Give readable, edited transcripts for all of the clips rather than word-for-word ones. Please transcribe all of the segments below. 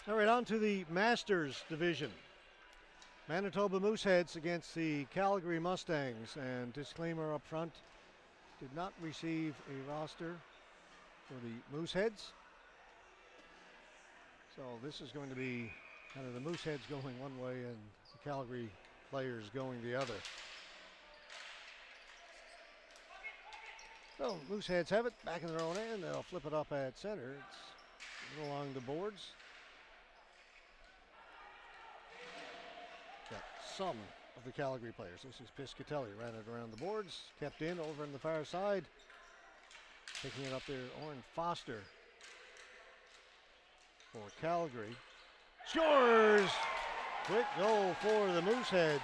All right, on to the Masters division. Manitoba Mooseheads against the Calgary Mustangs. And disclaimer up front, did not receive a roster for the Mooseheads. So this is going to be kind of the Mooseheads going one way and the Calgary players going the other. So Mooseheads have it back in their own end. They'll flip it up at center. It's along the boards. Got some of the Calgary players. This is Piscatelli. Ran it around the boards. Kept in over on the far side. Picking it up there, Oren Foster for Calgary. Scores! Quick goal for the Mooseheads.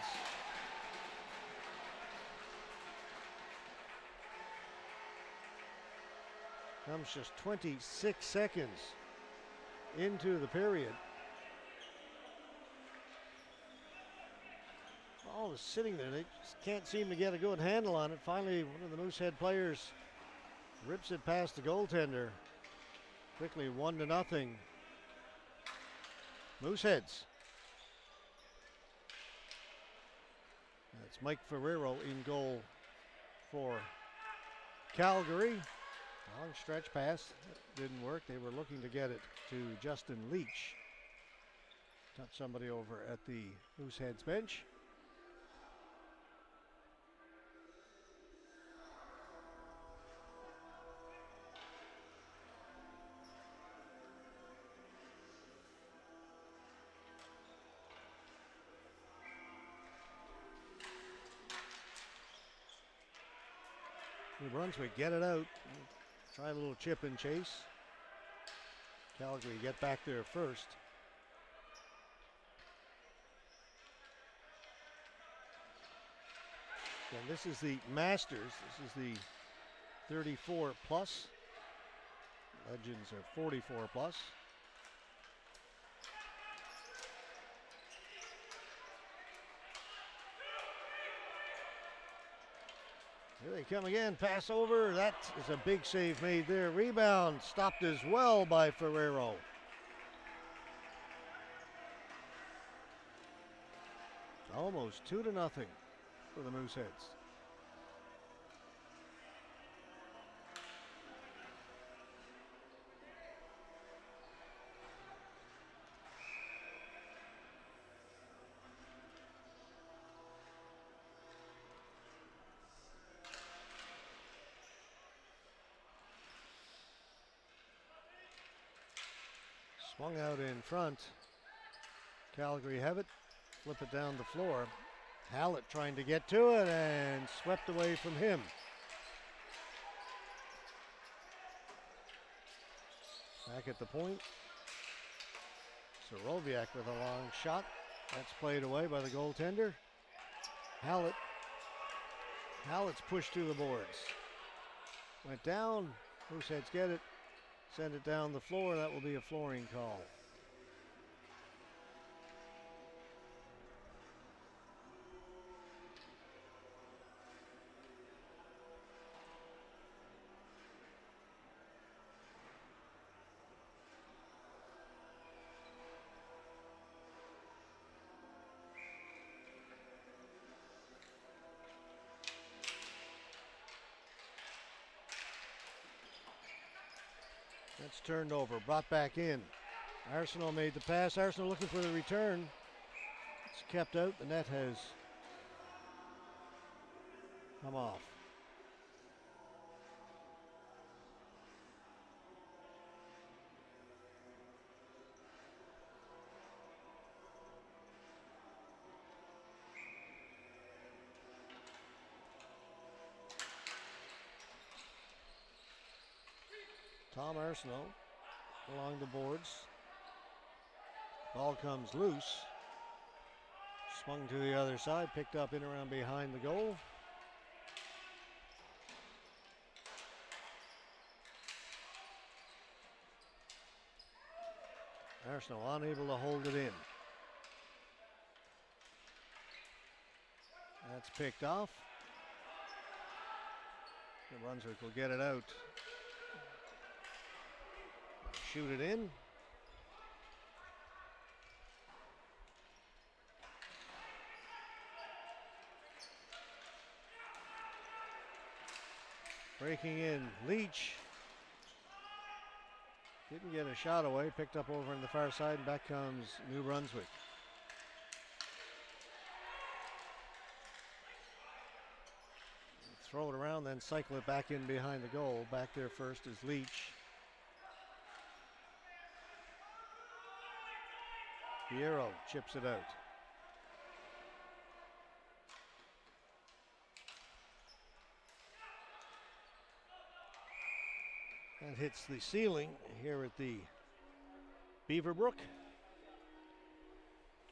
Comes just 26 seconds into the period. Ball is sitting there. They just can't seem to get a good handle on it. Finally, one of the Moosehead players rips it past the goaltender. Quickly 1-0. Mooseheads. That's Mike Ferrero in goal for Calgary. Long stretch pass. Didn't work. They were looking to get it to Justin Leach. Touched somebody over at the Mooseheads bench. New Brunswick get it out. Try a little chip and chase. Calgary get back there first. And this is the Masters. This is the 34 plus. Legends are 44 plus. Here they come again, pass over, that is a big save made there. Rebound stopped as well by Ferrero. Almost 2-0 for the Mooseheads. Swung out in front. Calgary have it. Flip it down the floor. Hallett trying to get to it and swept away from him. Back at the point. Soroviak with a long shot. That's played away by the goaltender. Hallett. Hallett's pushed to the boards. Went down. Mooseheads get it. Send it down the floor. That will be a flooring call. That's turned over, brought back in. Arsenault made the pass. Arsenault looking for the return. It's kept out. The net has come off. Tom Arsenault along the boards. Ball comes loose. Swung to the other side, picked up in around behind the goal. Arsenault unable to hold it in. That's picked off. Brunswick will get it out. Shoot it in. Breaking in, Leach. Didn't get a shot away, picked up over on the far side, and back comes New Brunswick. Throw it around, then cycle it back in behind the goal. Back there first is Leach. Piero chips it out. That hits the ceiling here at the Beaverbrook.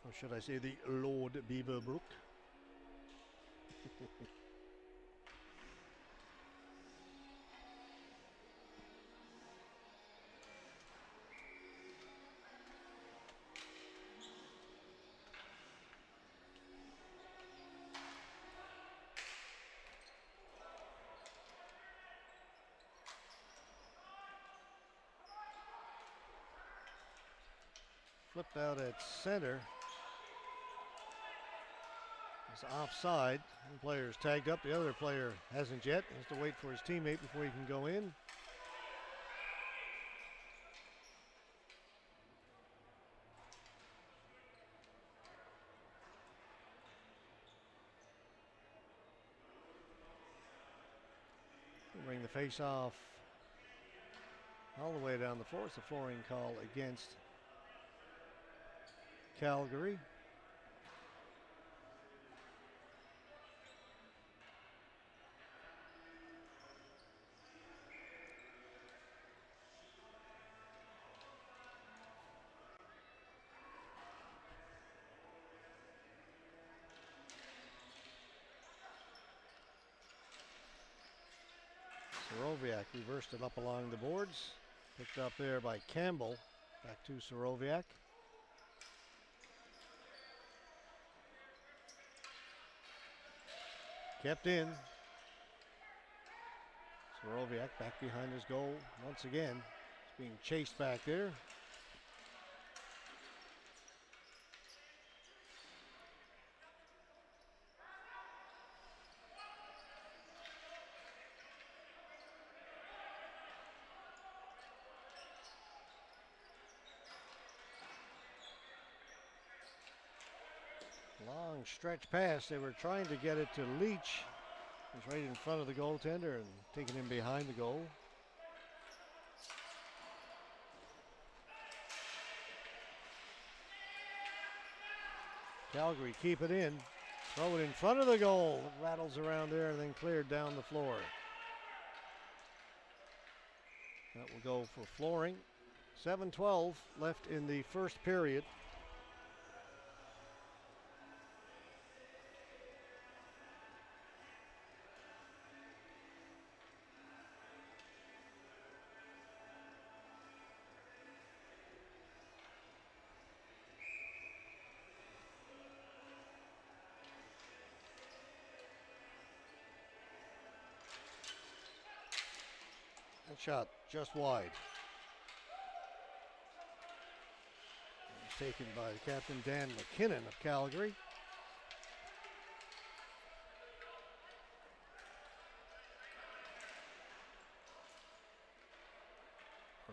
Or should I say the Lord Beaverbrook. Flipped out at center. It's offside. One player is tagged up. The other player hasn't yet. He has to wait for his teammate before he can go in. Bring the face off all the way down the floor. It's a flooring call against Calgary. Soroviak reversed it up along the boards. Picked up there by Campbell. Back to Soroviak. Kept in. Soroviak back behind his goal once again. He's being chased back there. Long stretch pass. They were trying to get it to Leach. He's right in front of the goaltender and taking him behind the goal. Calgary keep it in. Throw it in front of the goal. It rattles around there and then cleared down the floor. That will go for flooring. 7:12 left in the first period. That shot just wide. Taken by Captain Dan McKinnon of Calgary.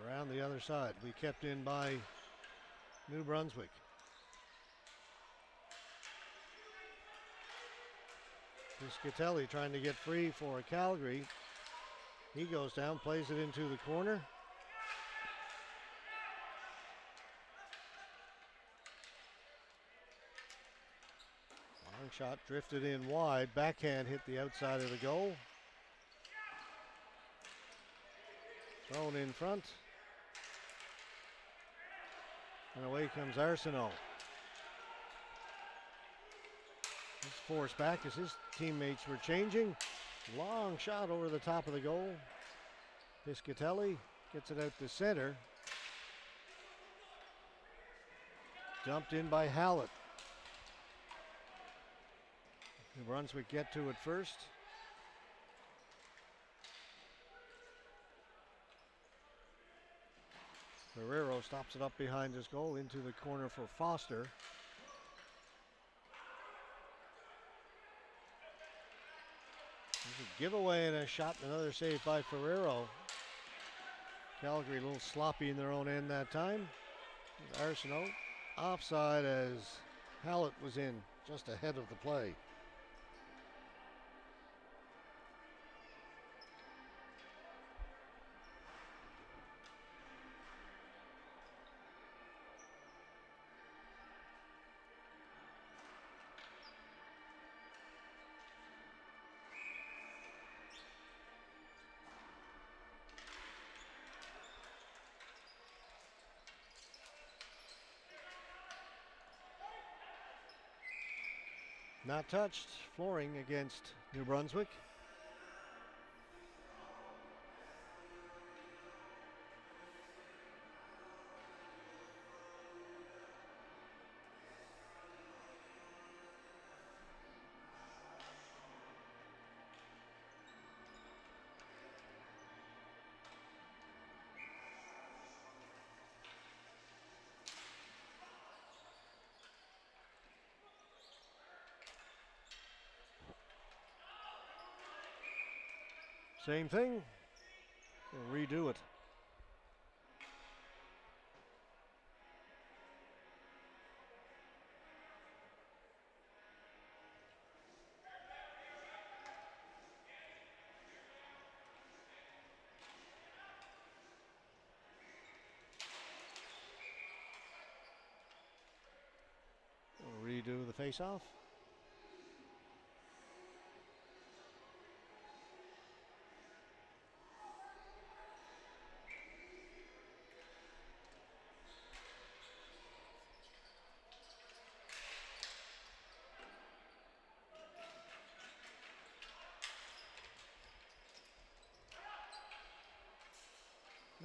Around the other side, we kept in by New Brunswick. Piscatelli trying to get free for Calgary. He goes down, plays it into the corner. Long shot drifted in wide. Backhand hit the outside of the goal. Thrown in front. And away comes Arsenault. He's forced back as his teammates were changing. Long shot over the top of the goal. Piscatelli gets it out to center. Dumped in by Hallett. New Brunswick get to it first. Ferrero stops it up behind his goal into the corner for Foster. There's a giveaway and a shot, another save by Ferrero. Calgary a little sloppy in their own end that time. Arsenault offside as Hallett was in just ahead of the play. Not touched, flooring against New Brunswick. Same thing. We'll redo it. We'll redo the face-off.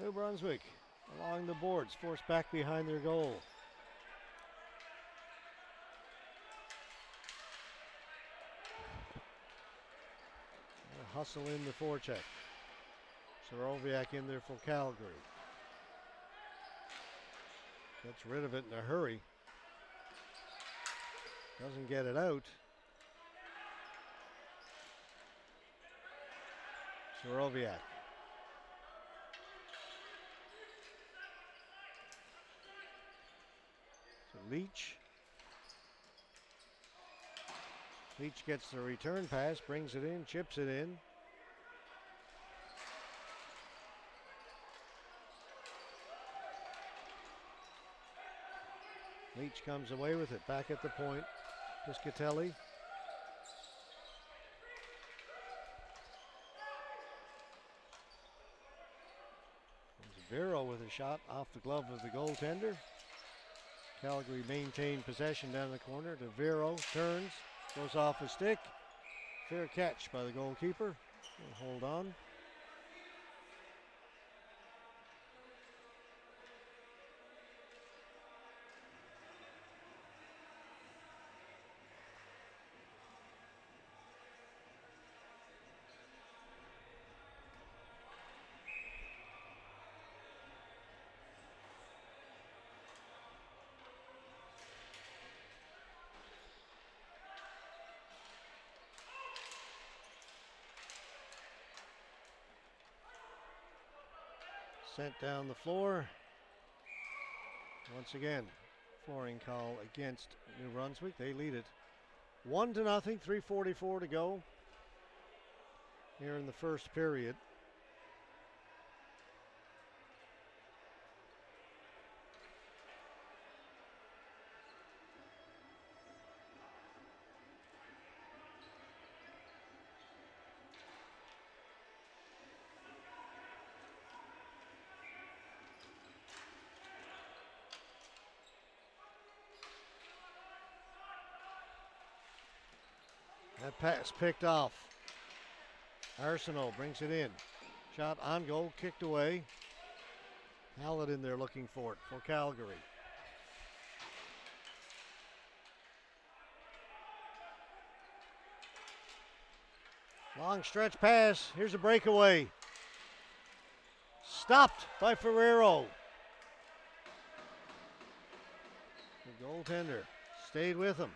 New Brunswick along the boards, forced back behind their goal. Hustle in the forecheck. Soroviak in there for Calgary. Gets rid of it in a hurry. Doesn't get it out. Soroviak. So Leach. Leach gets the return pass, brings it in, chips it in. Leach comes away with it, back at the point. Piscatelli. Vero with a shot off the glove of the goaltender. Calgary maintained possession down the corner to Vero, turns, goes off a stick. Fair catch by the goalkeeper. We'll hold on. Sent down the floor. Once again, flooring call against New Brunswick. They lead it 1-0, 3:44 to go here in the first period. That pass picked off. Arsenault brings it in. Shot on goal, kicked away. Hallett in there looking for it for Calgary. Long stretch pass. Here's a breakaway. Stopped by Ferrero. The goaltender stayed with him.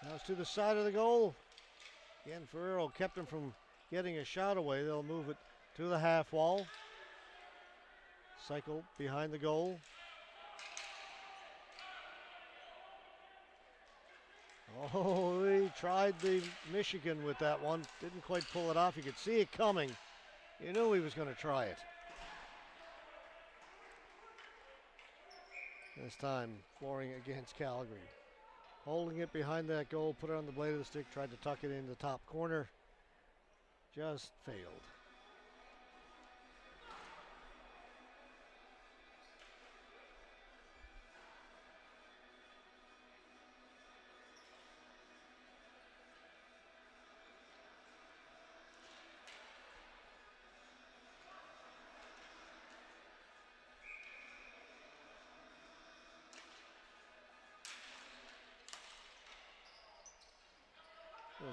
Now it's to the side of the goal. Again, Ferrero kept him from getting a shot away. They'll move it to the half wall. Cycle behind the goal. Oh, he tried the Michigan with that one. Didn't quite pull it off. You could see it coming. You knew he was going to try it. This time, flooring against Calgary. Holding it behind that goal, put it on the blade of the stick, tried to tuck it in the top corner. Just failed.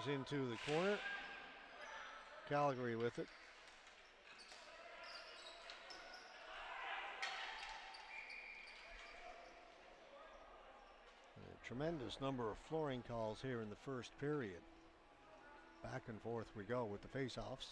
Goes into the corner. Calgary with it. A tremendous number of flooring calls here in the first period. Back and forth we go with the face-offs.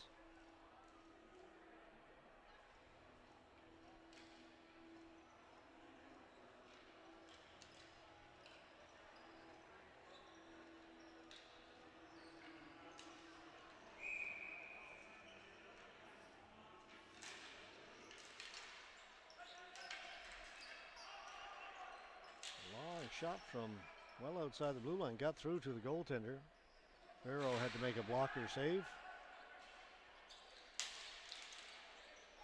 Shot from well outside the blue line, got through to the goaltender. Ferrero had to make a blocker save.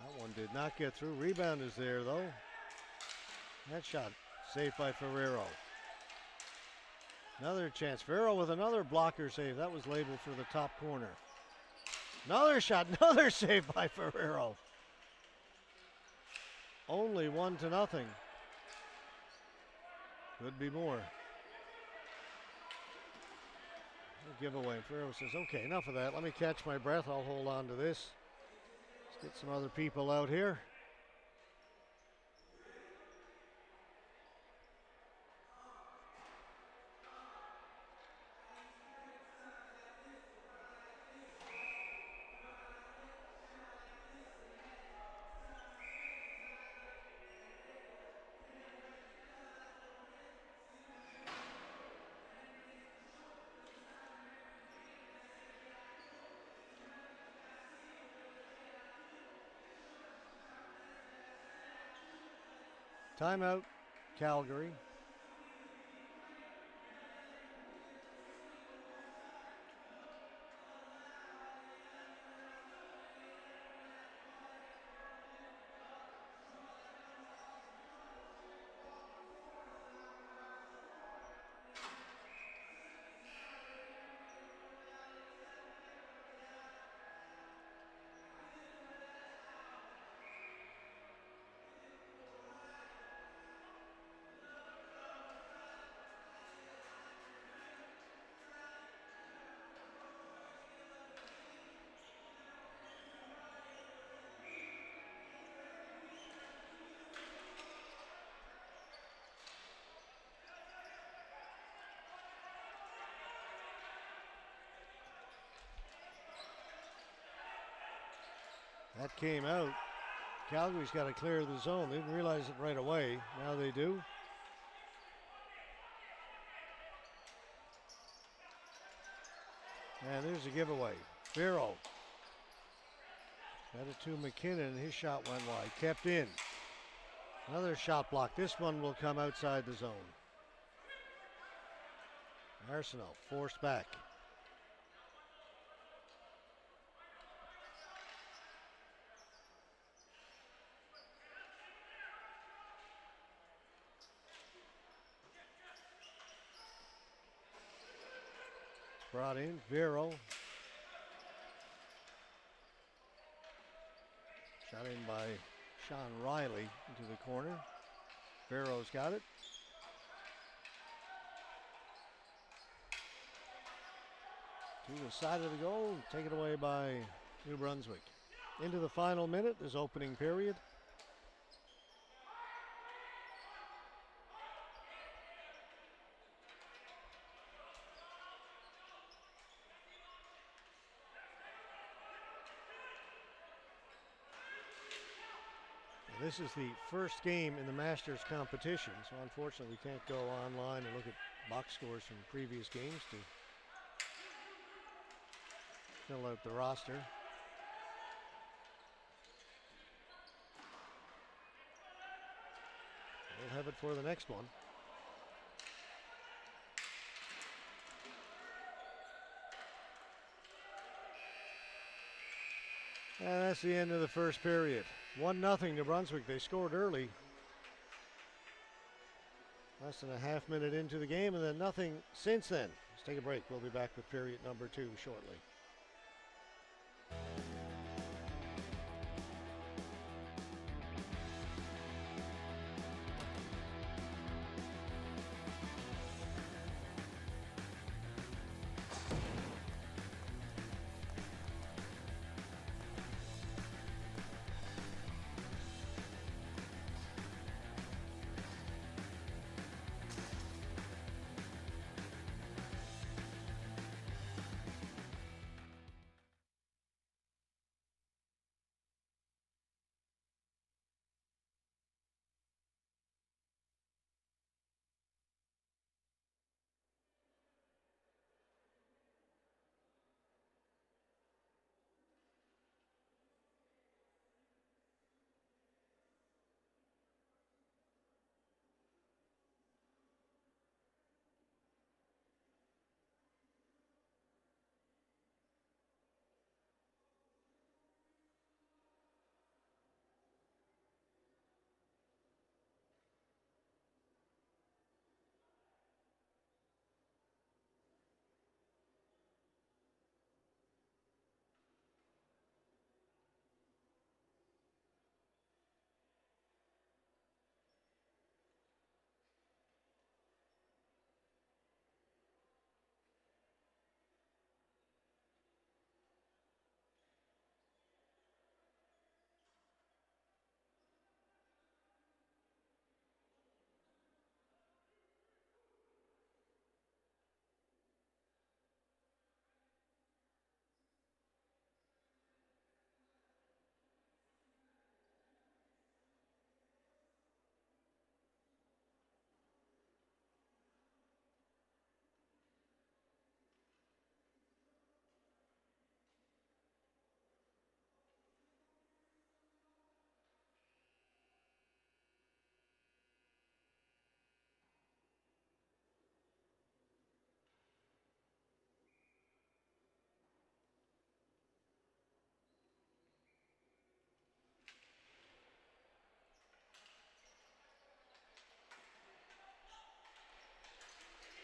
That one did not get through. Rebound is there though. That shot saved by Ferrero. Another chance. Ferrero with another blocker save. That was labeled for the top corner. Another shot, another save by Ferrero. Only 1-0. Could be more. Giveaway. Ferrero says, okay, enough of that. Let me catch my breath. I'll hold on to this. Let's get some other people out here. Timeout, Calgary. That came out. Calgary's got to clear the zone. They didn't realize it right away. Now they do. And there's a giveaway. Ferrero. Got it to McKinnon. His shot went wide. Kept in. Another shot block. This one will come outside the zone. Arsenal forced back. Brought in, Vero. Shot in by Sean Riley into the corner. Vero's got it. To the side of the goal, taken away by New Brunswick. Into the final minute, this opening period. This is the first game in the Masters competition, so unfortunately we can't go online and look at box scores from previous games to fill out the roster. We'll have it for the next one. And that's the end of the first period. 1-0 to Brunswick. They scored early. Less than a half minute into the game, and then nothing since then. Let's take a break. We'll be back with period number 2 shortly.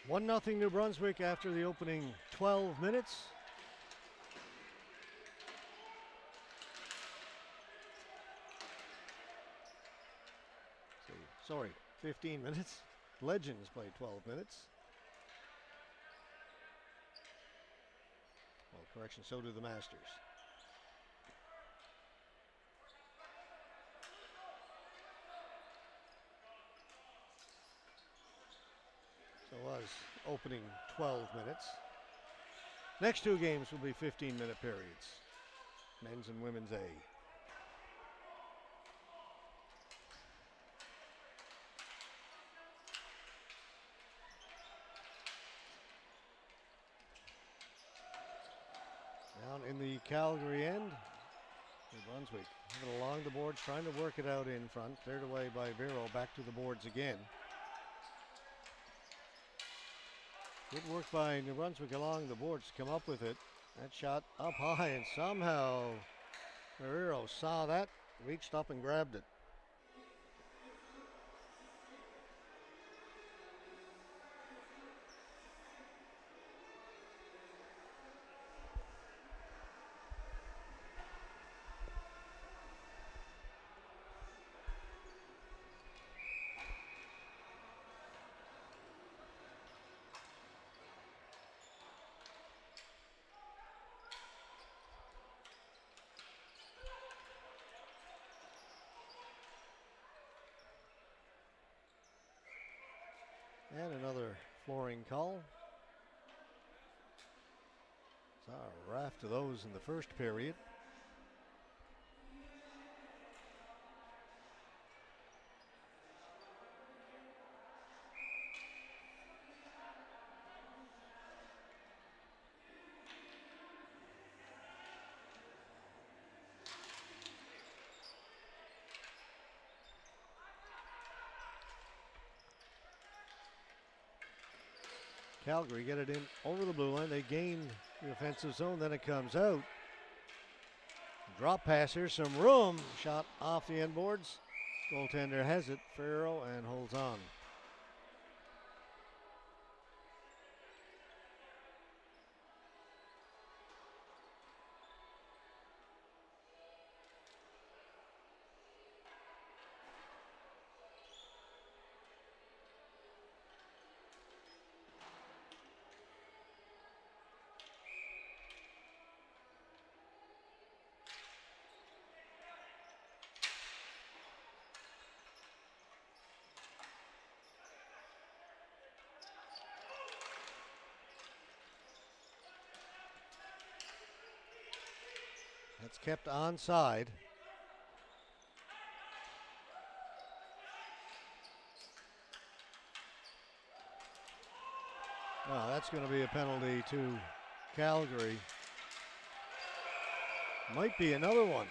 One nothing New Brunswick after the opening 12 minutes. Sorry, 15 minutes. Legends played 12 minutes. Well, correction, so do the Masters. So it was opening 12 minutes. Next two games will be 15-minute periods. Men's and women's A. Down in the Calgary end, New Brunswick moving along the boards, trying to work it out in front. Cleared away by Vero, back to the boards again. Good work by New Brunswick along the boards to come up with it. That shot up high, and somehow Guerrero saw that, reached up and grabbed it. And another flooring call. Saw a raft of those in the first period. Calgary get it in over the blue line. They gain the offensive zone, then it comes out. Drop pass here, some room. Shot off the end boards. Goaltender has it, Ferrero, and holds on. That's kept onside. Oh, that's going to be a penalty to Calgary. Might be another one.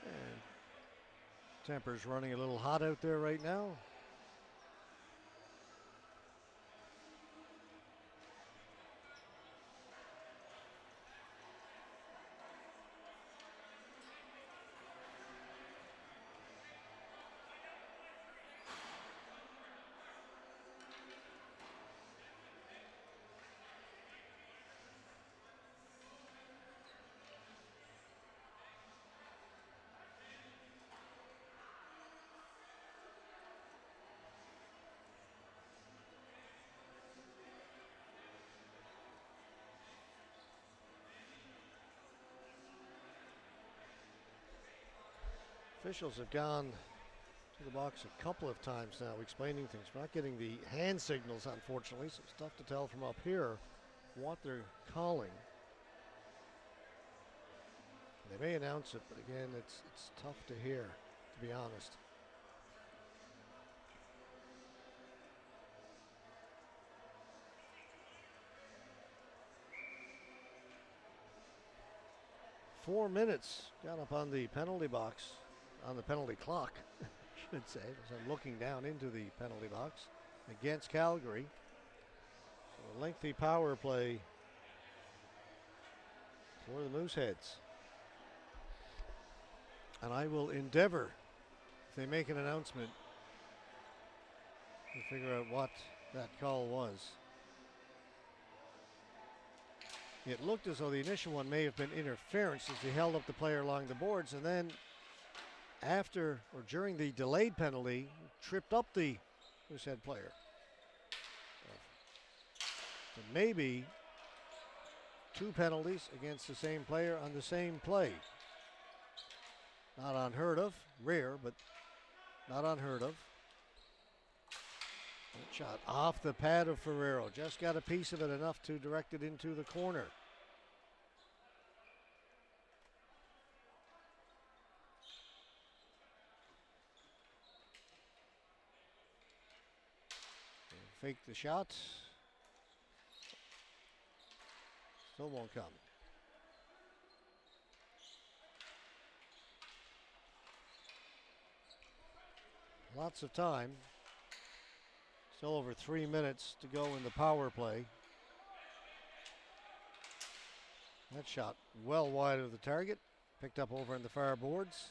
And temper's running a little hot out there right now. Officials have gone to the box a couple of times now explaining things. We're not getting the hand signals, unfortunately, so it's tough to tell from up here what they're calling. They may announce it, but again, it's tough to hear, to be honest. Four minutes got up on the penalty box, on the penalty clock, I should say, as I'm looking down into the penalty box against Calgary. So a lengthy power play for the Mooseheads. And I will endeavor, if they make an announcement, to figure out what that call was. It looked as though the initial one may have been interference as he held up the player along the boards, and then after or during the delayed penalty, tripped up the Moosehead player. So maybe two penalties against the same player on the same play. Not unheard of, rare, but not unheard of. That shot off the pad of Ferrero. Just got a piece of it, enough to direct it into the corner. Fake the shot. Still won't come. Lots of time. Still over 3 minutes to go in the power play. That shot well wide of the target. Picked up over in the far boards.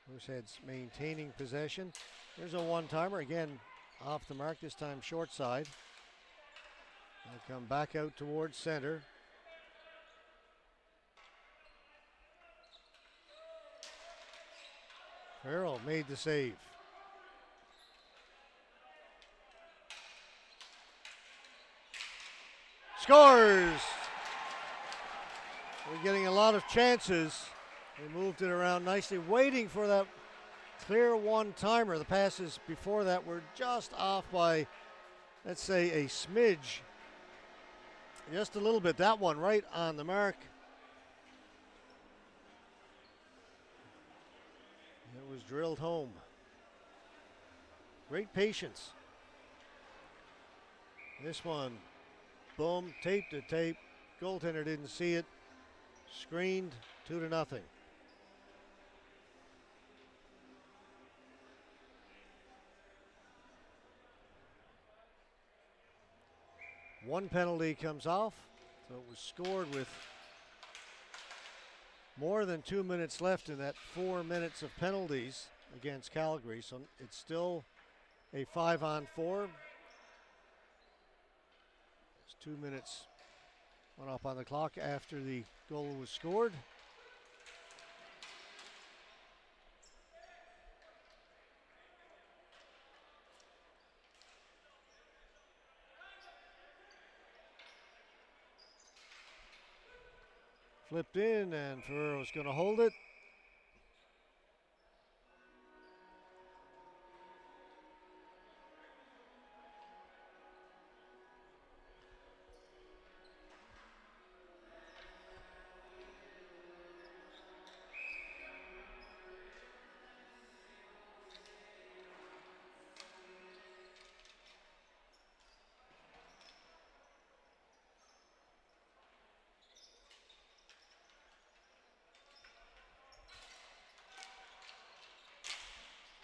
Mooseheads maintaining possession. There's a one-timer. Again, off the mark, this time short side. They'll come back out towards center. Farrell made the save. Scores! We're getting a lot of chances. They moved it around nicely, waiting for that clear one-timer. The passes before that were just off by, let's say, a smidge. Just a little bit. That one right on the mark. It was drilled home. Great patience. This one Boom, tape to tape. Goaltender didn't see it. Screened, 2-0. One penalty comes off, so it was scored with more than 2 minutes left in that 4 minutes of penalties against Calgary. So it's still a 5-on-4. It's 2 minutes went up on the clock after the goal was scored. Flipped in, and Ferrero's going to hold it.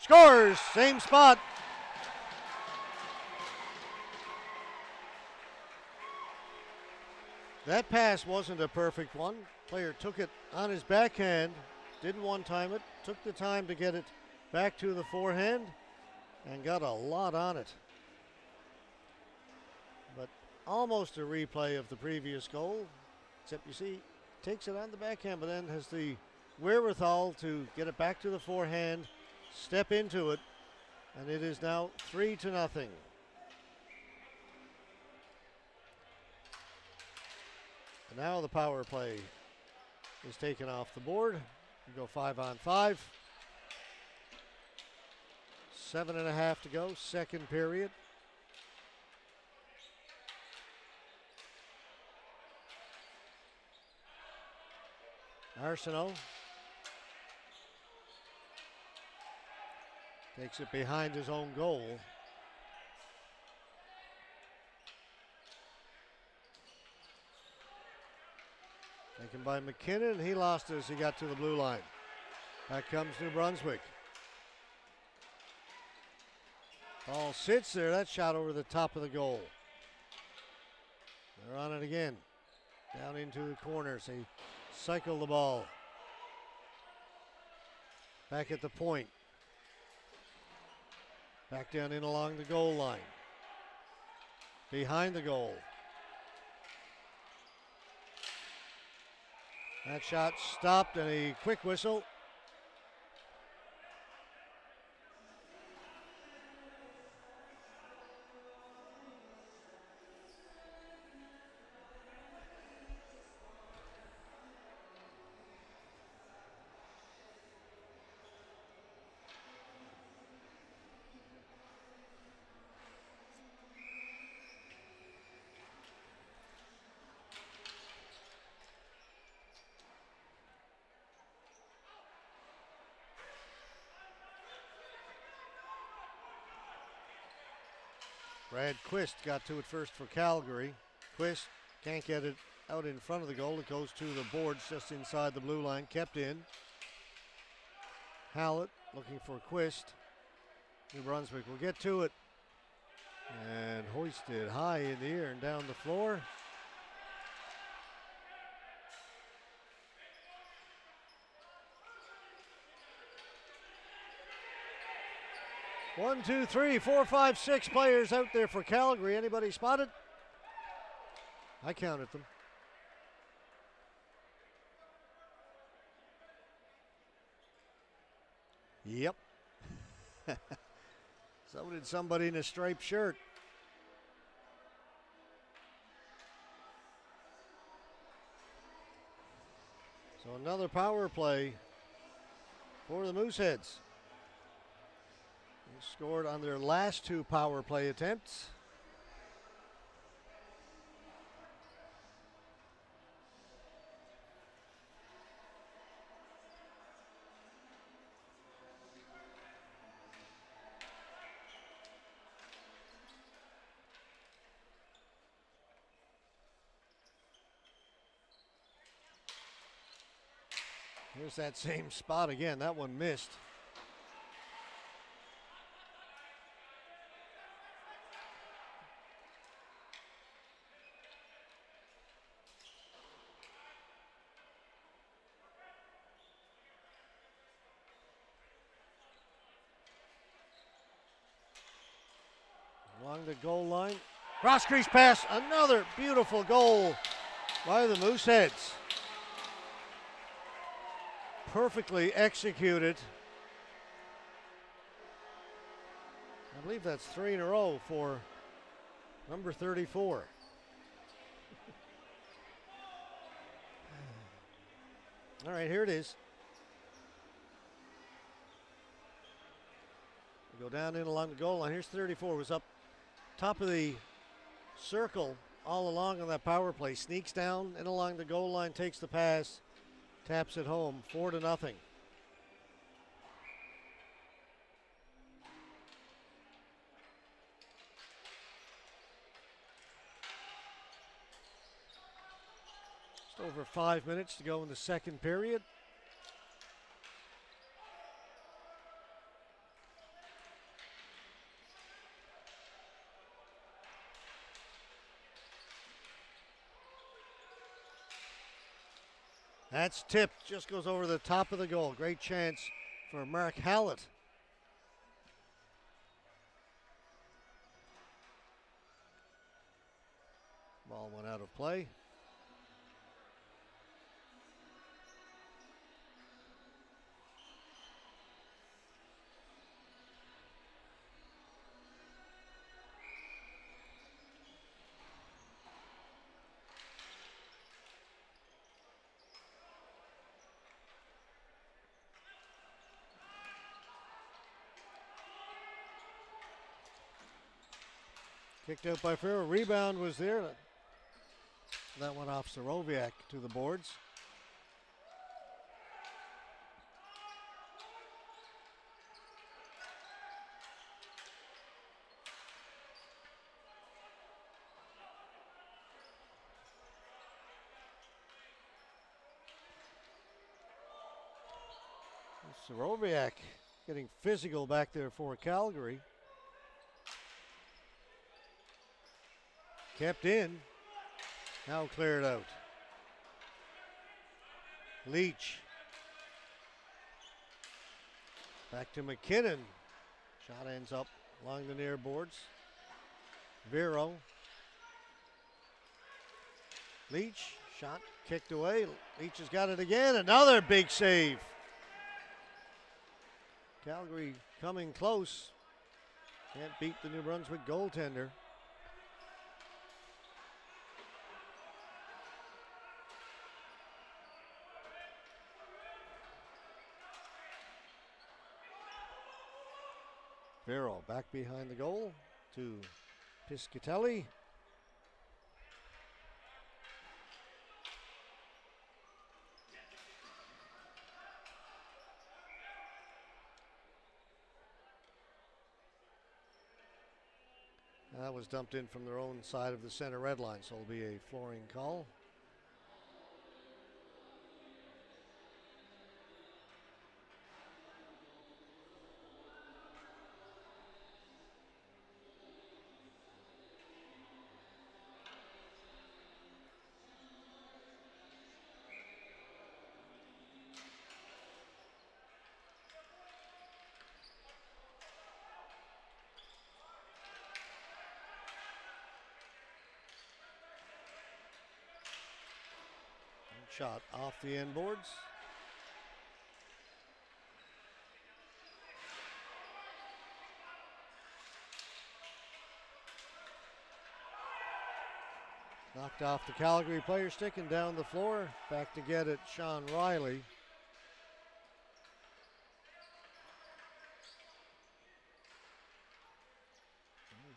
Scores! Same spot. That pass wasn't a perfect one. Player took it on his backhand, didn't one-time it, took the time to get it back to the forehand, and got a lot on it. But almost a replay of the previous goal, except you see, takes it on the backhand, but then has the wherewithal to get it back to the forehand, step into it, and it is now 3-0. And now the power play is taken off the board. We go 5-on-5. 7.5 to go, second period. Arsenault takes it behind his own goal. Taken by McKinnon. He lost it as he got to the blue line. Back comes New Brunswick. Ball sits there. That shot over the top of the goal. They're on it again. Down into the corners. They cycle the ball. Back at the point. Back down in along the goal line. Behind the goal. That shot stopped, and a quick whistle. Brad Quist got to it first for Calgary. Quist can't get it out in front of the goal. It goes to the boards just inside the blue line, kept in. Hallett looking for Quist. New Brunswick will get to it. And hoisted high in the air and down the floor. One, two, three, four, five, six players out there for Calgary. Anybody spotted? I counted them. Yep. So did somebody in a striped shirt. So another power play for the Mooseheads. They scored on their last two power play attempts. Here's that same spot again. That one missed. Along the goal line. Cross crease pass. Another beautiful goal by the Mooseheads. Perfectly executed. I believe that's 3 in a row for number 34. All right, here it is. We go down in along the goal line. Here's 34. Was up top of the circle all along on that power play. Sneaks down and along the goal line, takes the pass, taps it home. 4-0. Just over 5 minutes to go in the second period. That's tipped, just goes over the top of the goal. Great chance for Mark Hallett. Ball went out of play. Kicked out by Farrell. Rebound was there. That went off Soroviak to the boards. Soroviak getting physical back there for Calgary. Kept in. Now cleared out. Leach. Back to McKinnon. Shot ends up along the near boards. Vero. Leach. Shot kicked away. Leach has got it again. Another big save. Calgary coming close. Can't beat the New Brunswick goaltender. Vero back behind the goal to Piscatelli. That was dumped in from their own side of the center red line, so it'll be a flooring call. Shot off the end boards. Knocked off the Calgary player stick and down the floor. Back to get it, Sean Riley.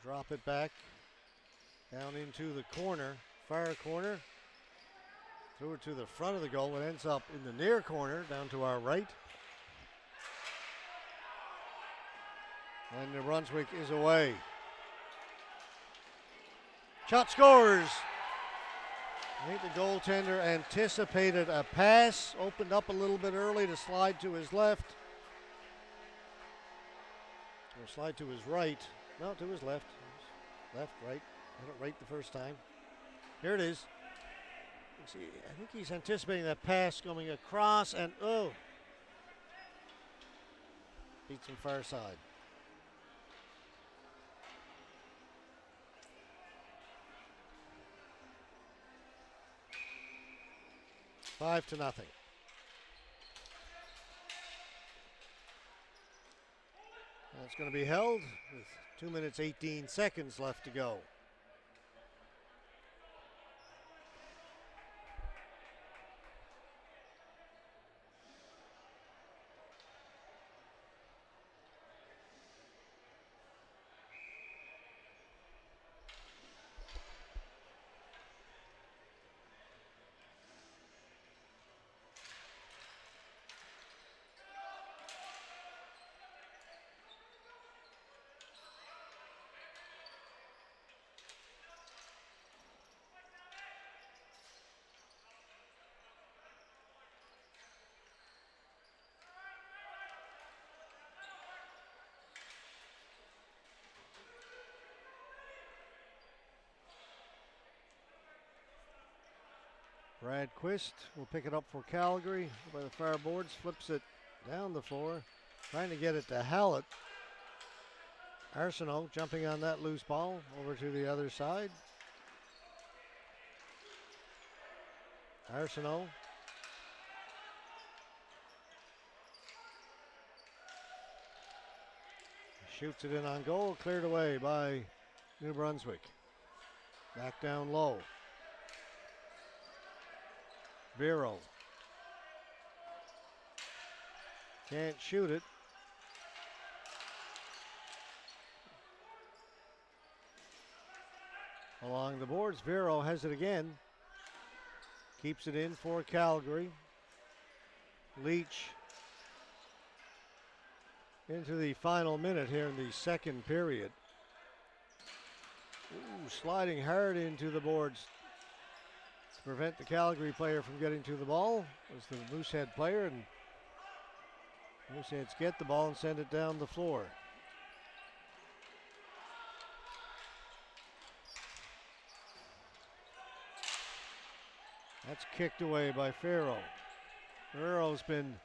Drop it back down into the corner, far corner. Threw it to the front of the goal. It ends up in the near corner down to our right. And New Brunswick is away. Shot scores. I think the goaltender anticipated a pass, opened up a little bit early to slide to his left. Or slide to his right. No, to his left. Left, right. Had it right the first time. Here it is. See, I think he's anticipating that pass coming across and beats him far side. 5-0. That's going to be held with 2 minutes 18 seconds left to go. Brad Quist will pick it up for Calgary by the far boards, flips it down the floor, trying to get it to Hallett. Arsenault jumping on that loose ball over to the other side. Arsenault shoots it in on goal, cleared away by New Brunswick. Back down low. Vero can't shoot it. Along the boards, Vero has it again. Keeps it in for Calgary. Leach into the final minute here in the second period. Ooh, sliding hard into the boards to prevent the Calgary player from getting to the ball was the Moosehead player, and Mooseheads get the ball and send it down the floor. That's kicked away by Farrow. Farrow's been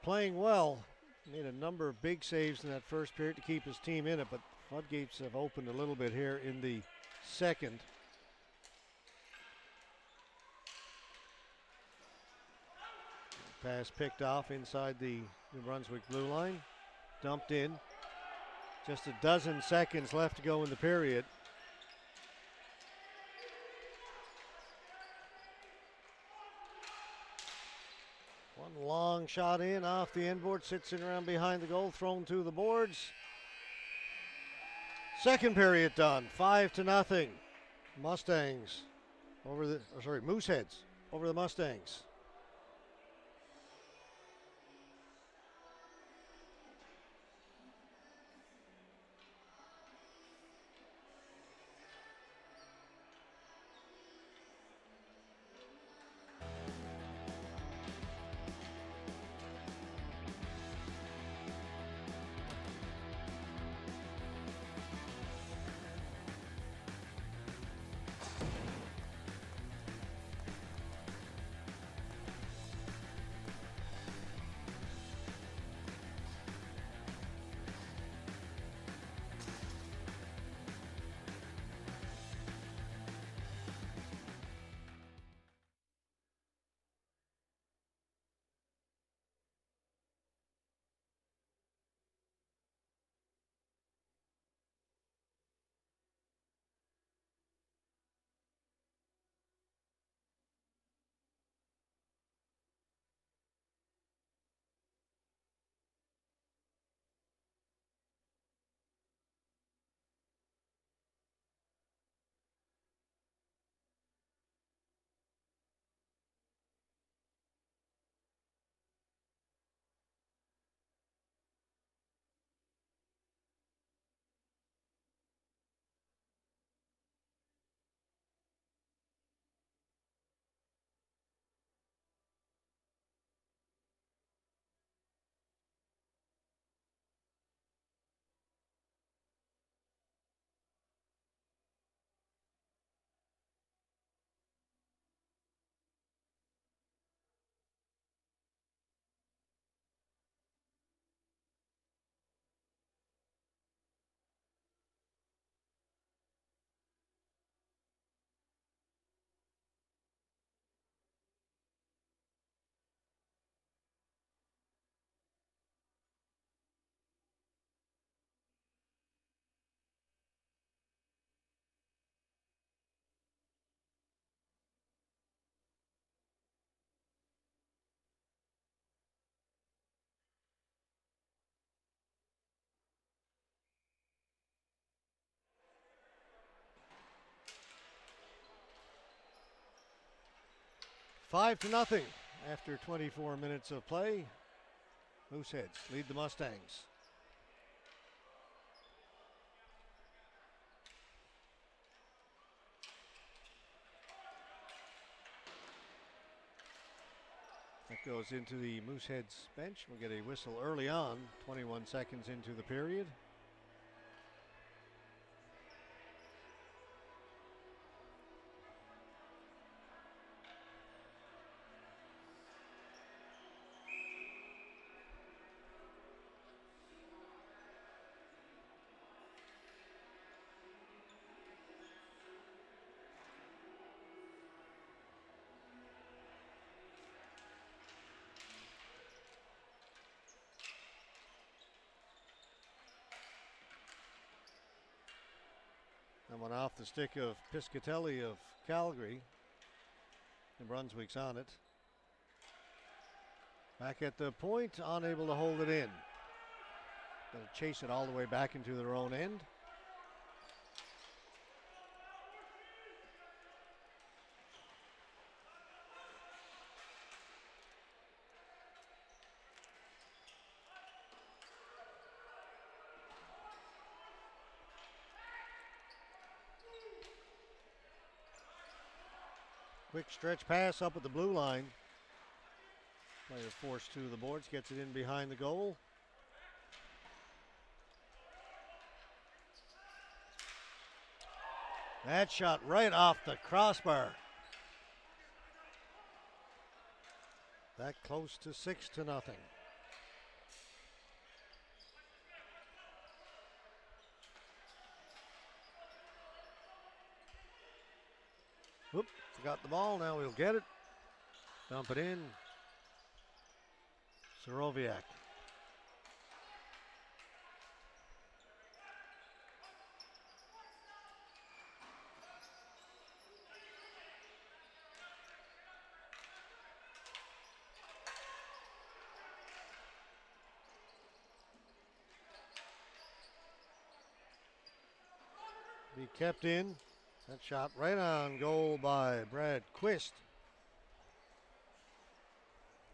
playing well. Made a number of big saves in that first period to keep his team in it, but floodgates have opened a little bit here in the second. Pass picked off inside the New Brunswick blue line. Dumped in. Just a dozen seconds left to go in the period. One long shot in off the inboard, sits in around behind the goal, thrown to the boards. Second period done, 5-0. Mustangs over the, Mooseheads over the Mustangs. 5-0 after 24 minutes of play. Mooseheads lead the Mustangs. That goes into the Mooseheads bench. We'll get a whistle early on, 21 seconds into the period. That one off the stick of Piscatelli of Calgary. And Brunswick's on it. Back at the point, unable to hold it in. Going to chase it all the way back into their own end. Quick stretch pass up at the blue line. Player forced to the boards, gets it in behind the goal. That shot right off the crossbar. That close to 6-0. Whoop, forgot the ball, now we'll get it. Dump it in. Soroviak. Be kept in. That shot right on goal by Brad Quist.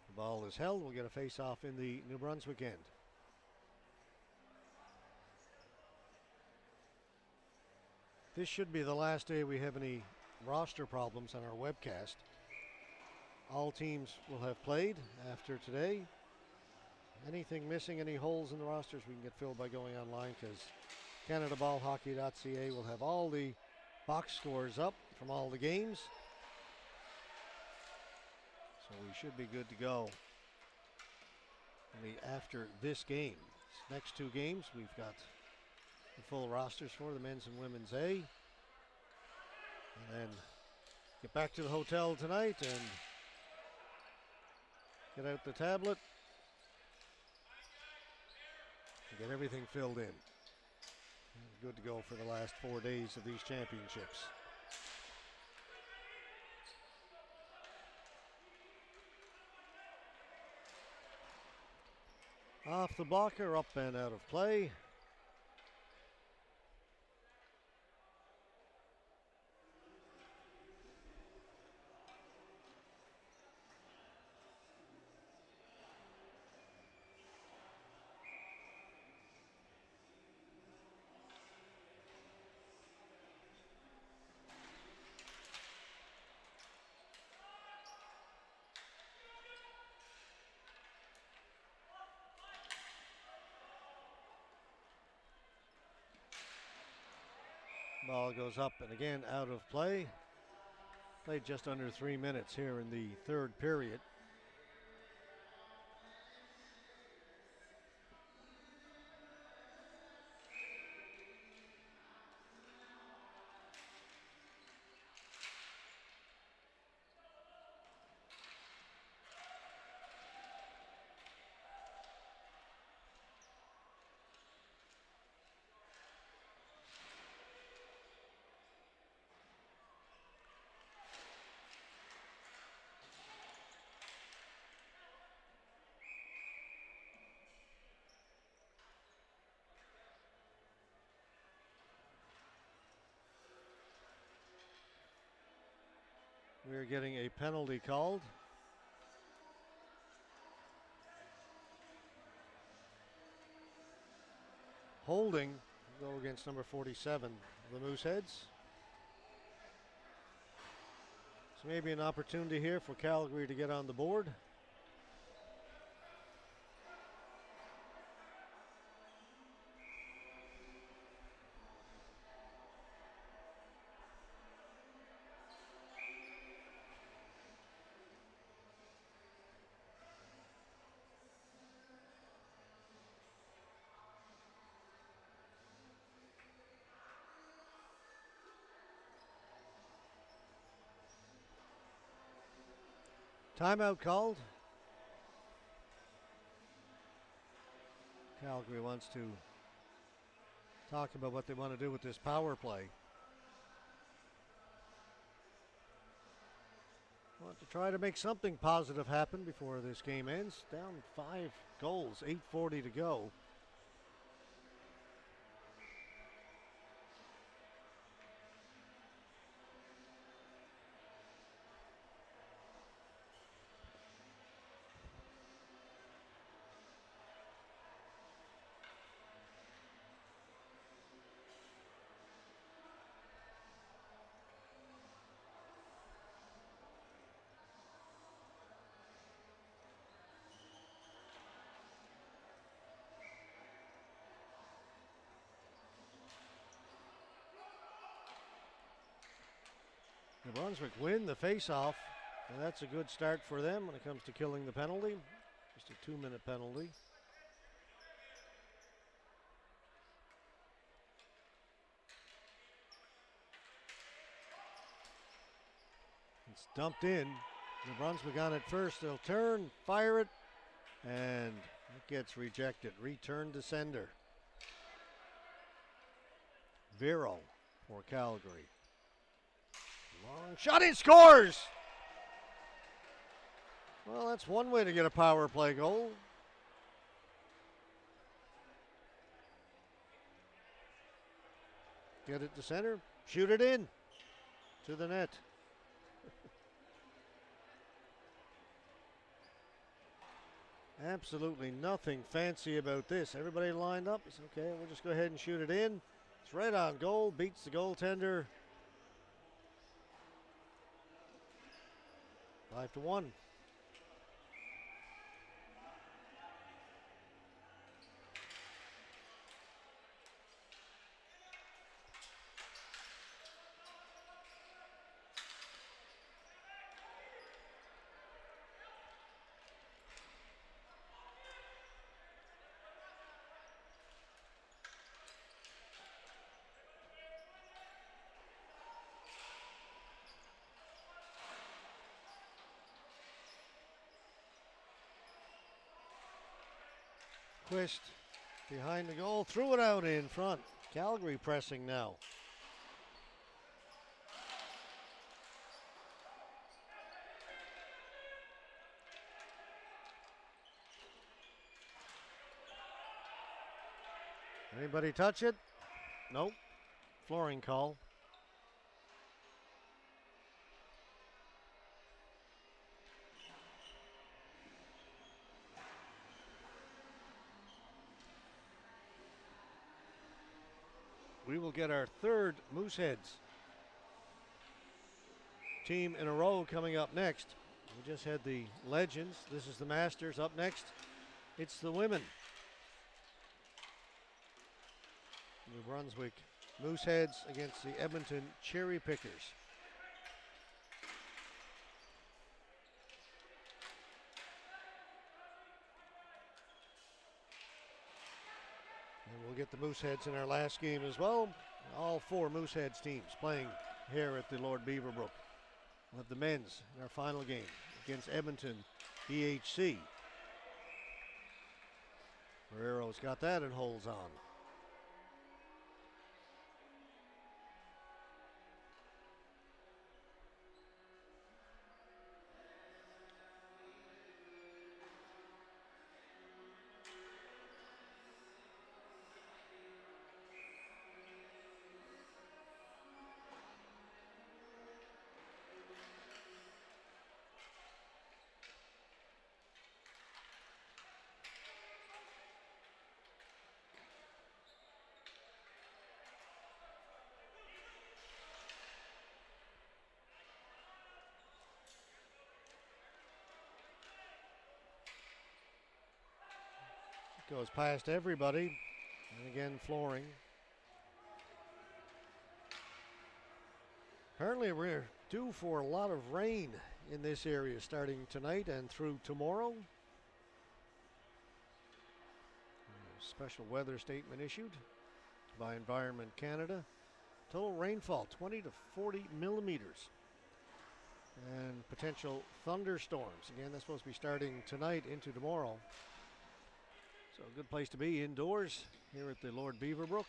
The ball is held. We'll get a face-off in the New Brunswick end. This should be the last day we have any roster problems on our webcast. All teams will have played after today. Anything missing, any holes in the rosters, we can get filled by going online, because CanadaBallHockey.ca will have all the box scores up from all the games. So we should be good to go. Only after this game, next two games, we've got the full rosters for the men's and women's A. And then get back to the hotel tonight and get out the tablet and get everything filled in. Good to go for the last 4 days of these championships. Off the blocker, up and out of play. Ball goes up and again out of play. Played just under 3 minutes here in the third period. We're getting a penalty called. Holding, go against number 47, the Mooseheads. So maybe an opportunity here for Calgary to get on the board. Timeout called. Calgary wants to talk about what they want to do with this power play. Want to try to make something positive happen before this game ends. Down 5 goals, 8:40 to go. New Brunswick win the face-off, and that's a good start for them when it comes to killing the penalty. Just a 2-minute penalty. It's dumped in. New Brunswick on it first. They'll turn, fire it, and it gets rejected. Return to sender. Vero for Calgary. Long shot, he scores! Well, that's one way to get a power play goal. Get it to center, shoot it in to the net. Absolutely nothing fancy about this. Everybody lined up. It's okay, we'll just go ahead and shoot it in. It's right on goal, beats the goaltender. 5-1. Quist behind the goal, threw it out in front. Calgary pressing now. Anybody touch it? Nope. Flooring call. We will get our third Mooseheads team in a row coming up next. We just had the Legends. This is the Masters. Up next, it's the women. New Brunswick Mooseheads against the Edmonton Cherry Pickers. And we'll get the Mooseheads in our last game as well. All 4 Mooseheads teams playing here at the Lord Beaverbrook. We'll have the men's in our final game against Edmonton EHC. Ferrero's got that and holds on. goes past everybody. And again, flooring. Apparently we're due for a lot of rain in this area starting tonight and through tomorrow. Special weather statement issued by Environment Canada. Total rainfall 20 to 40 millimeters. And potential thunderstorms. Again, that's supposed to be starting tonight into tomorrow. So a good place to be indoors here at the Lord Beaverbrook.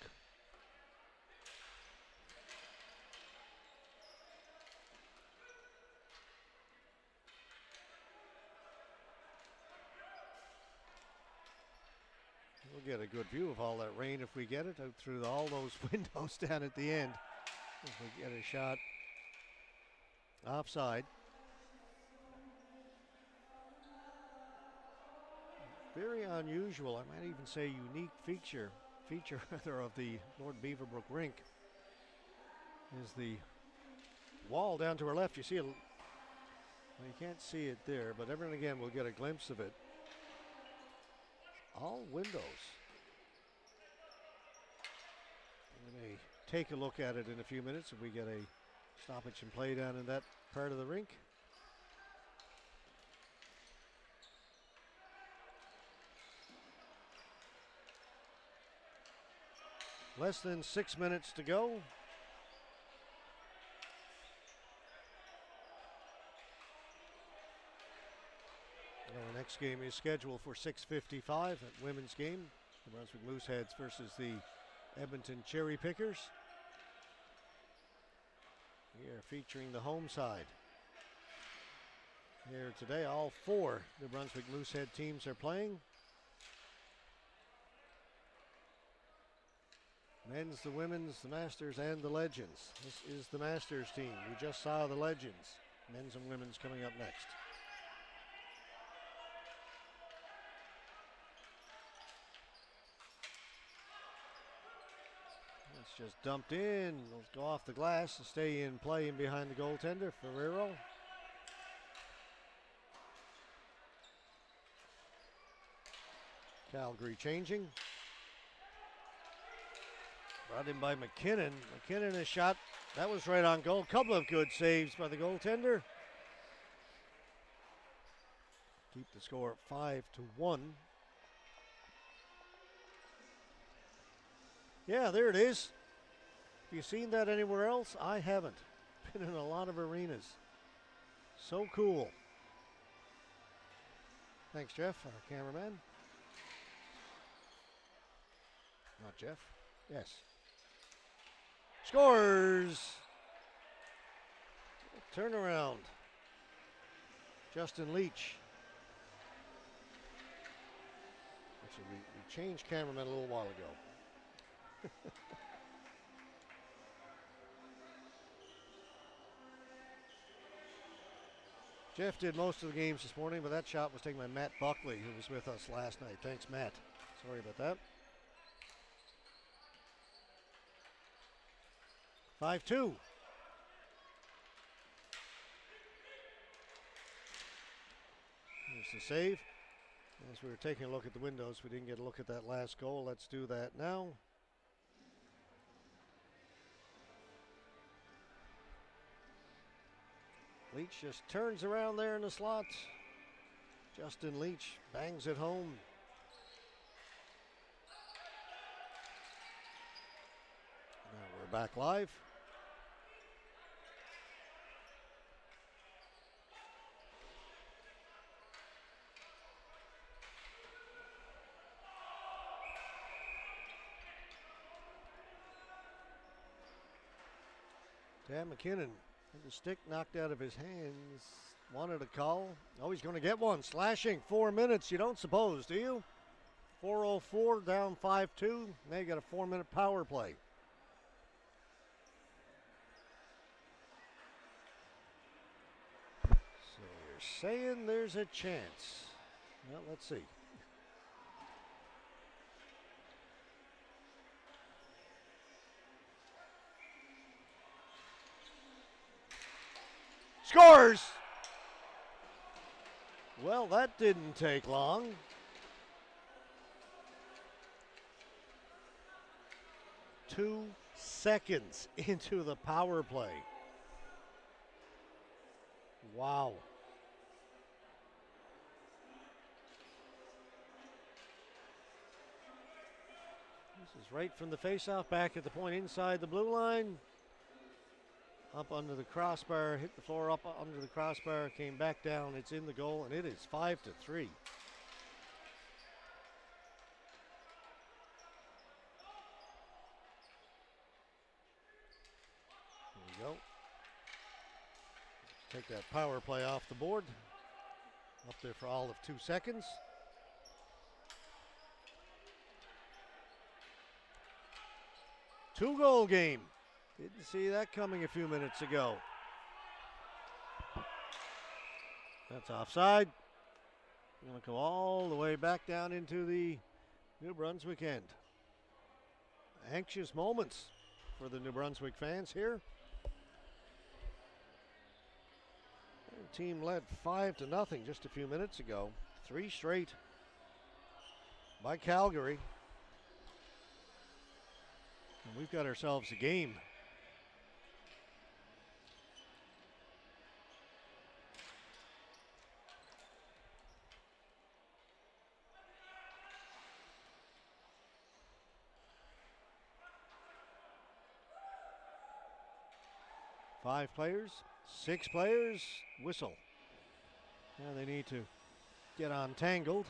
We'll get a good view of all that rain if we get it out through all those windows down at the end. If we get a shot offside. Very unusual, I might even say unique feature rather of the Lord Beaverbrook rink is the wall down to our left. You see it, well, you can't see it there, but every and again we'll get a glimpse of it. All windows. We may take a look at it in a few minutes if we get a stoppage and play down in that part of the rink. Less than 6 minutes to go. Our next game is scheduled for 6:55, that women's game. The Brunswick Mooseheads versus the Edmonton Cherry Pickers. We are featuring the home side. Here today, all four the Brunswick Moosehead teams are playing. Men's, the women's, the Masters, and the Legends. This is the Masters team. We just saw the Legends. Men's and women's coming up next. It's just dumped in. It'll go off the glass and stay in play in behind the goaltender, Ferrero. Calgary changing. Brought in by McKinnon. McKinnon, a shot. That was right on goal. Couple of good saves by the goaltender. Keep the score at 5-1. Yeah, there it is. Have you seen that anywhere else? I haven't. Been in a lot of arenas. So cool. Thanks, Jeff, our cameraman. Not Jeff. Yes. Scores! Turnaround. Justin Leach. Actually, we changed cameraman a little while ago. Jeff did most of the games this morning, but that shot was taken by Matt Buckley, who was with us last night. Thanks, Matt. Sorry about that. 5-2. Here's the save. As we were taking a look at the windows, we didn't get a look at that last goal. Let's do that now. Leach just turns around there in the slot. Justin Leach bangs it home. Now we're back live. Dan McKinnon had the stick knocked out of his hands. Wanted a call. Oh, he's going to get one. Slashing 4 minutes. You don't suppose, do you? 4:04 down 5-2. Now you got a 4-minute power play. So you're saying there's a chance. Well, let's see. Scores! Well, that didn't take long. 2 seconds into the power play. Wow. This is right from the faceoff, back at the point inside the blue line. Up under the crossbar, hit the floor up under the crossbar, came back down. It's in the goal, and it is 5-3. Here we go. Take that power play off the board. Up there for all of 2 seconds. Two-goal game. Didn't see that coming a few minutes ago. That's offside. Going to go all the way back down into the New Brunswick end. Anxious moments for the New Brunswick fans here. The team led 5-0 just a few minutes ago. 3 straight by Calgary. And we've got ourselves a game. Five players, 6 players, whistle. Now they need to get untangled.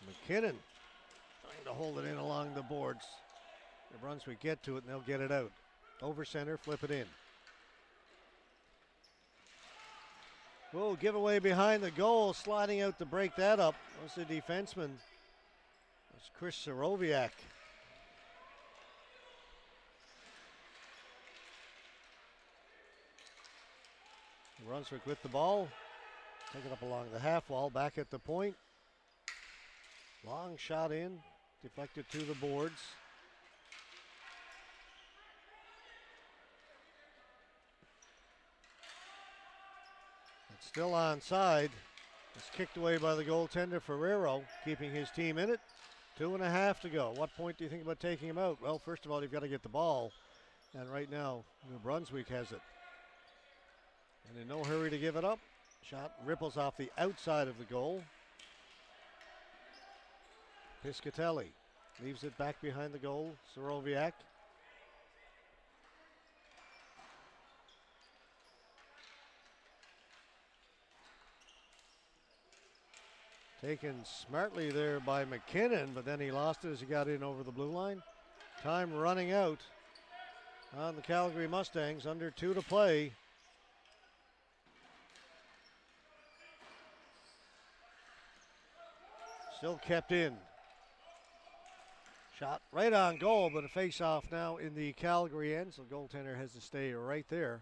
McKinnon trying to hold it in along the boards. The Brunswick get to it and they'll get it out. Over center, flip it in. Whoa, giveaway behind the goal, sliding out to break that up was the defenseman. That's Chris Soroviak. Brunswick with the ball. Take it up along the half wall, back at the point. Long shot in, deflected to the boards. It's still onside. It's kicked away by the goaltender Ferrero, keeping his team in it. 2.5 to go. What point do you think about taking him out? Well, first of all, you've got to get the ball. And right now, New Brunswick has it. And in no hurry to give it up. Shot ripples off the outside of the goal. Piscatelli leaves it back behind the goal. Soroviak. Taken smartly there by McKinnon, but then he lost it as he got in over the blue line. Time running out on the Calgary Mustangs. Under 2 to play. Still kept in. Shot right on goal, but a face-off now in the Calgary end, so goaltender has to stay right there.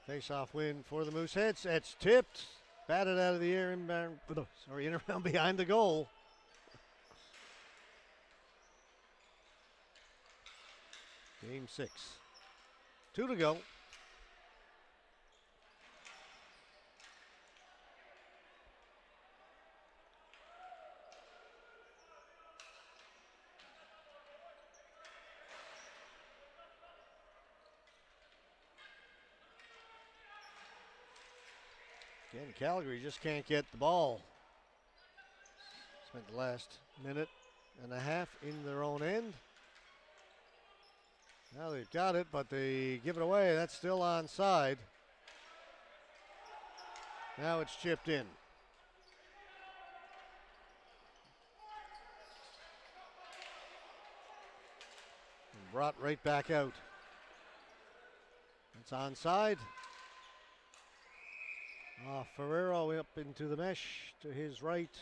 Face-off win for the Mooseheads. It's tipped, batted out of the air, in around behind the goal. Game 6. 2 to go. Again, Calgary just can't get the ball. Spent the last minute and a half in their own end. Now they've got it, but they give it away. That's still onside. Now it's chipped in. And brought right back out. It's onside. Ferrero up into the mesh to his right.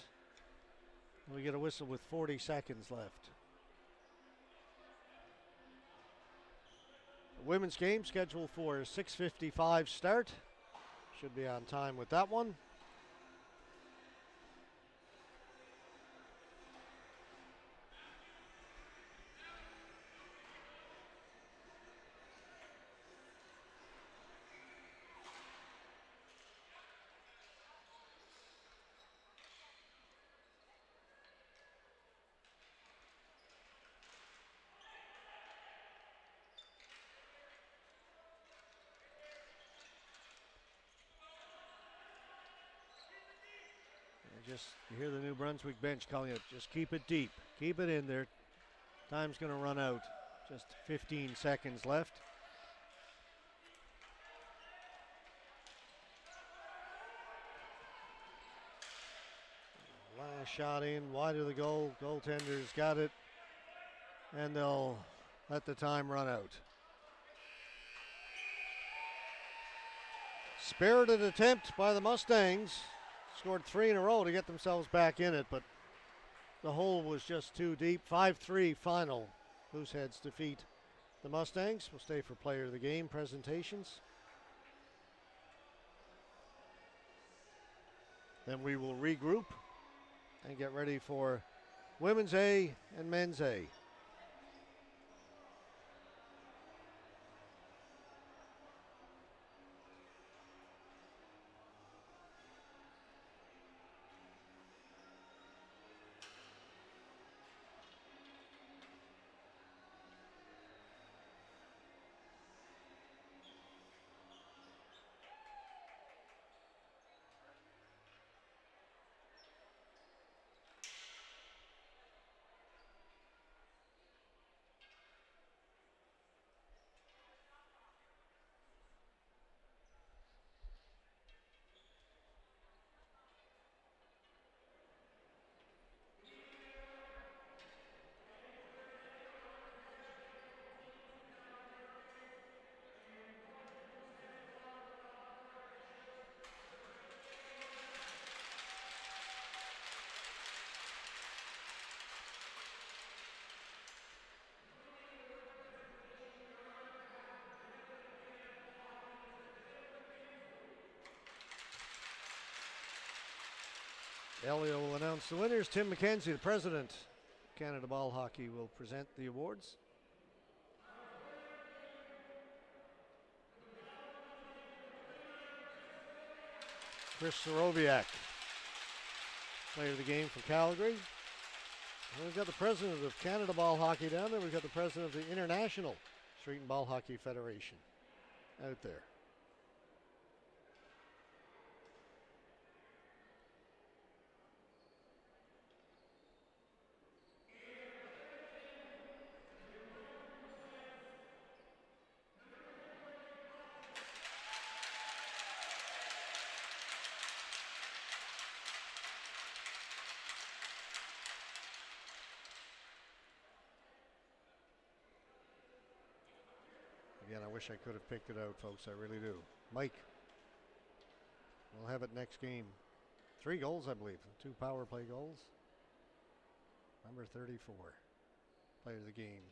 We get a whistle with 40 seconds left. The women's game scheduled for 6:55 start. Should be on time with that one. You hear the New Brunswick bench calling it, just keep it deep, keep it in there. Time's going to run out. Just 15 seconds left. Last shot in, wide of the goal. Goaltender's got it, and they'll let the time run out. Spirited attempt by the Mustangs. Scored 3 in a row to get themselves back in it, but the hole was just too deep. 5-3 final. Mooseheads defeat the Mustangs. We'll stay for player of the game presentations. Then we will regroup and get ready for Women's A and Men's A. Elio will announce the winners. Tim McKenzie, the president of Canada Ball Hockey, will present the awards. Chris Soroviak, player of the game for Calgary. And we've got the president of Canada Ball Hockey down there. We've got the president of the International Street and Ball Hockey Federation out there. Again, I wish I could have picked it out, folks. I really do. Mike, we'll have it next game. 3 goals, I believe. 2 power play goals. Number 34, player of the game.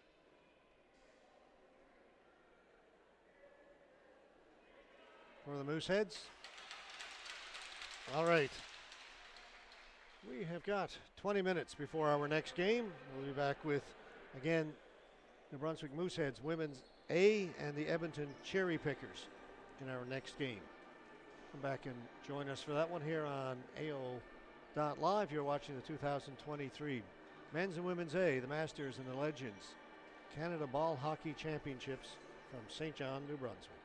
For the Mooseheads. All right. We have got 20 minutes before our next game. We'll be back with, again, New Brunswick Mooseheads Women's A and the Edmonton Cherry Pickers in our next game. Come back and join us for that one here on AO.live. You're watching the 2023 Men's and Women's A, the Masters and the Legends Canada Ball Hockey Championships from St. John, New Brunswick.